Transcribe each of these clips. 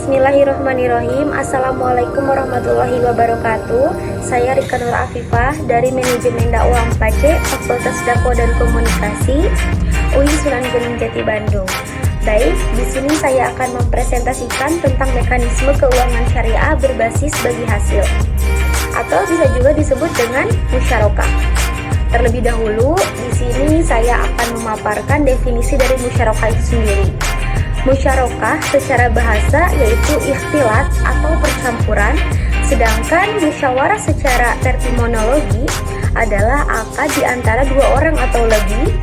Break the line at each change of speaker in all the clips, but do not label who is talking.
Bismillahirrahmanirrahim. Assalamualaikum warahmatullahi wabarakatuh. Saya Rika Nur Afifah dari Manajemen Dakwah 4C, Fakultas Dakwah dan Komunikasi, UI Sunan Gunung Jati Bandung. Baik, di sini saya akan mempresentasikan tentang mekanisme keuangan syariah berbasis bagi hasil, atau bisa juga disebut dengan musyarakah. Terlebih dahulu, di sini saya akan memaparkan definisi dari musyarakah itu sendiri. Musyarakah secara bahasa yaitu ikhtilat atau percampuran, sedangkan musyawarah secara terminologi adalah akad di antara dua orang atau lebih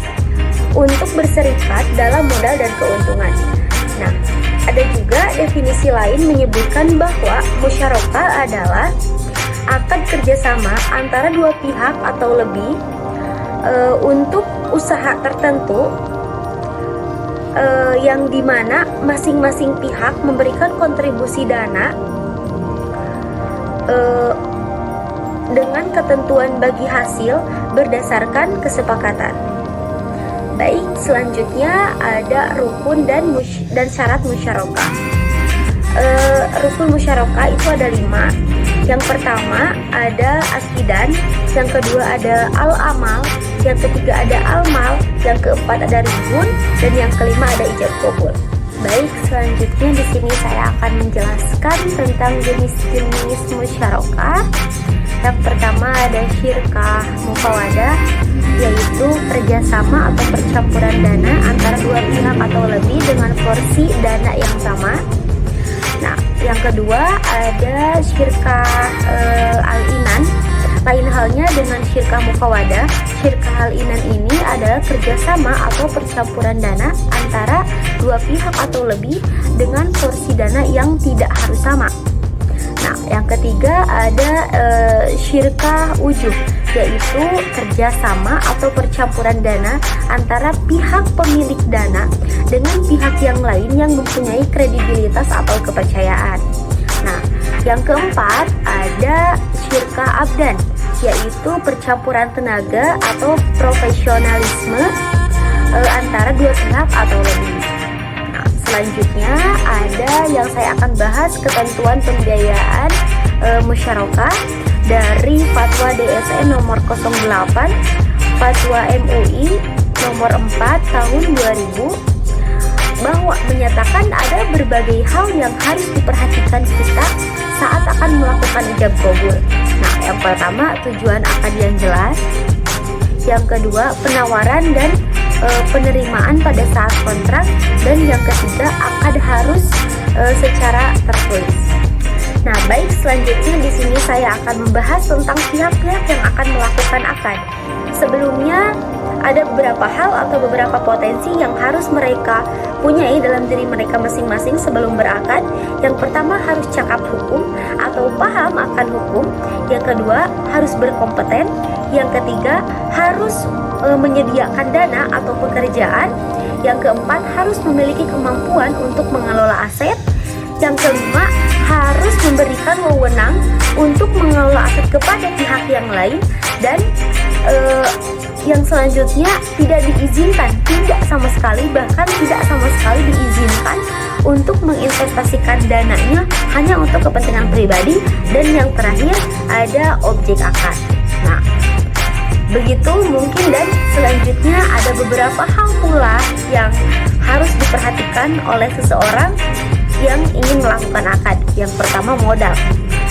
untuk berserikat dalam modal dan keuntungan. Nah, ada juga definisi lain menyebutkan bahwa musyarakah adalah akad kerjasama antara dua pihak atau lebih untuk usaha tertentu, yang dimana masing-masing pihak memberikan kontribusi dana dengan ketentuan bagi hasil berdasarkan kesepakatan. Baik, selanjutnya ada rukun dan syarat musyarakah. Rukun musyarakah itu ada 5. Yang pertama ada akidan, yang kedua ada al-amal, yang ketiga ada al-mal, yang keempat ada ribun, dan yang kelima ada ijab qabul. Baik, selanjutnya di sini saya akan menjelaskan tentang jenis-jenis musyarakah. Yang pertama ada syirkah mufawadah, yaitu kerjasama atau percampuran dana antara dua pihak atau lebih dengan porsi dana yang sama. Nah, yang kedua ada syirkah al-inan. Lain halnya dengan syirkah mufawadah. Syirkah al-inan ini adalah kerjasama atau percampuran dana antara dua pihak atau lebih dengan porsi dana yang tidak harus sama. Nah, yang ketiga ada syirkah ujub, yaitu kerjasama atau percampuran dana antara pihak pemilik dana dengan pihak yang lain yang mempunyai kredibilitas atau kepercayaan. Nah, yang keempat ada syirkah abdan, yaitu percampuran tenaga atau profesionalisme antara dua pihak atau lebih. Nah, selanjutnya ada yang saya akan bahas ketentuan pembiayaan musyarakah dari Fatwa DSN nomor 08, Fatwa MUI nomor 4 tahun 2000, bahwa menyatakan ada berbagai hal yang harus diperhatikan kita saat akan melakukan ijab qabul. Nah, yang pertama tujuan akad yang jelas, yang kedua penawaran dan penerimaan pada saat kontrak, dan yang ketiga akad harus secara tertulis. Nah, baik, selanjutnya di sini saya akan membahas tentang pihak-pihak yang akan melakukan akad. Sebelumnya ada beberapa hal atau beberapa potensi yang harus mereka punyai dalam diri mereka masing-masing sebelum berakad. Yang pertama harus cakap hukum atau paham akan hukum. Yang kedua harus berkompeten. Yang ketiga harus menyediakan dana atau pekerjaan. Yang keempat harus memiliki kemampuan untuk mengelola aset. Yang kelima harus memberikan wewenang untuk mengelola aset kepada pihak yang lain. Dan yang selanjutnya tidak diizinkan, tidak sama sekali, bahkan tidak sama sekali diizinkan untuk menginvestasikan dananya hanya untuk kepentingan pribadi. Dan yang terakhir ada objek akad. Nah, begitu mungkin. Dan selanjutnya ada beberapa hal pula yang harus diperhatikan oleh seseorang yang ingin melakukan akad. Yang pertama modal.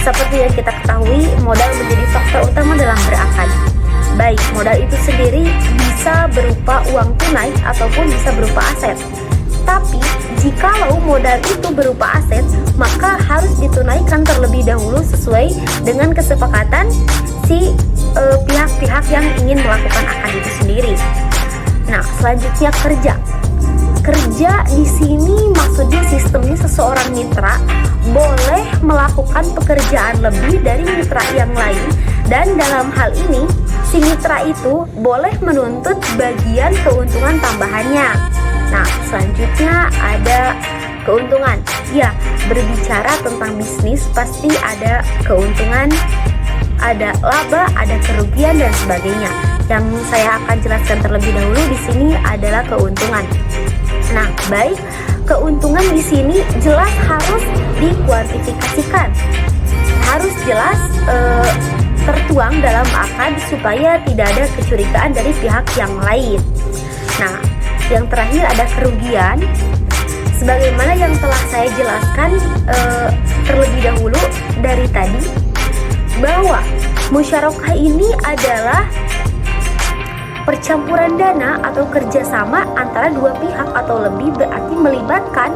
Seperti yang kita ketahui, modal menjadi faktor utama dalam berakad. Baik, modal itu sendiri bisa berupa uang tunai ataupun bisa berupa aset. Tapi jikalau modal itu berupa aset, maka harus ditunaikan terlebih dahulu sesuai dengan kesepakatan si pihak-pihak yang ingin melakukan akad itu sendiri. Nah, selanjutnya kerja. Kerja di sini maksudnya sistemnya seseorang mitra boleh melakukan pekerjaan lebih dari mitra yang lain, dan dalam hal ini si mitra itu boleh menuntut bagian keuntungan tambahannya. Nah, selanjutnya ada keuntungan. Ya, berbicara tentang bisnis pasti ada keuntungan, ada laba, ada kerugian dan sebagainya. Yang saya akan jelaskan terlebih dahulu di sini adalah keuntungan. Nah, baik, keuntungan di sini jelas harus dikuantifikasikan, harus jelas tertuang dalam akad supaya tidak ada kecurigaan dari pihak yang lain. Nah, yang terakhir ada kerugian. Sebagaimana yang telah saya jelaskan terlebih dahulu dari tadi, bahwa musyarakah ini adalah percampuran dana atau kerjasama antara dua pihak atau lebih, berarti melibatkan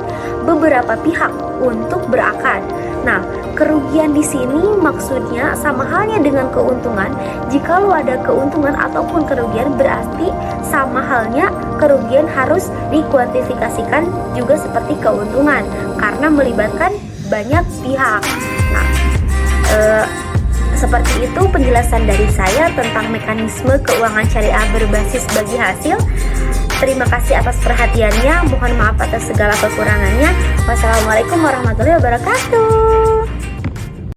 beberapa pihak untuk berakad. Nah, kerugian di sini maksudnya sama halnya dengan keuntungan. Jikalau ada keuntungan ataupun kerugian, berarti sama halnya kerugian harus dikuantifikasikan juga seperti keuntungan karena melibatkan banyak pihak. Nah, seperti itu penjelasan dari saya tentang mekanisme keuangan syariah berbasis bagi hasil. Terima kasih atas perhatiannya. Mohon maaf atas segala kekurangannya. Wassalamualaikum warahmatullahi wabarakatuh.